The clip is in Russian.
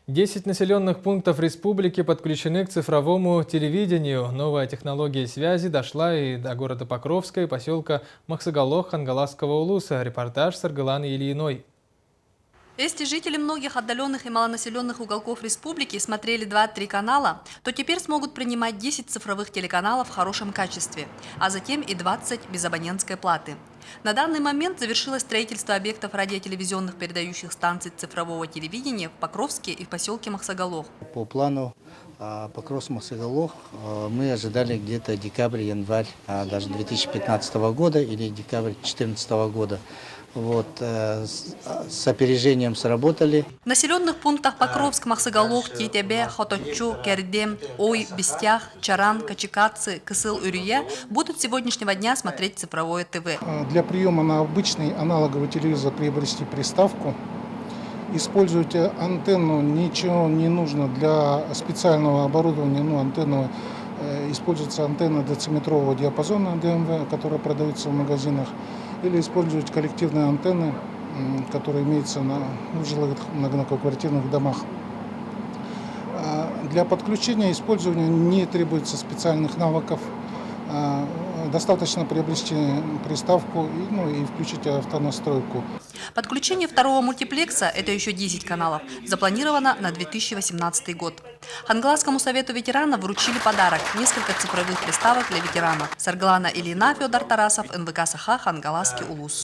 10 населенных пунктов республики подключены к цифровому телевидению. Новая технология связи дошла и до города Покровска и поселка Махсагалох Хангаласского улуса. Репортаж Саргаланы Ильиной. Если жители многих отдаленных и малонаселенных уголков республики смотрели 2-3 канала, то теперь смогут принимать 10 цифровых телеканалов в хорошем качестве, а затем и 20 без абонентской платы. На данный момент завершилось строительство объектов радиотелевизионных передающих станций цифрового телевидения в Покровске и в поселке Махсагалох. По плану Покровск-Махсагалох мы ожидали где-то декабрь-январь даже 2015 года или декабрь 2014 года. С опережением сработали. В населенных пунктах Покровск, Махсагалох, Тетябе, Хоточу, Кердем, Ой, Бестях, Чаран, Качикатцы, Кысыл-Урюе будут с сегодняшнего дня смотреть цифровое ТВ. Для приема на обычный аналоговый телевизор приобрести приставку. Использовать антенну, ничего не нужно для специального оборудования, антенну. Используется антенна дециметрового диапазона ДМВ, которая продается в магазинах, или использовать коллективные антенны, которые имеются на жилых многоквартирных домах. Для подключения и использования не требуется специальных навыков. Достаточно приобрести приставку и включить автонастройку. Подключение второго мультиплекса, это еще 10 каналов, запланировано на 2018 год. Хангаласскому совету ветеранов вручили подарок – несколько цифровых приставок для ветеранов. Саргалана Ильина, Федор Тарасов, НВК Саха, Хангаласский улус.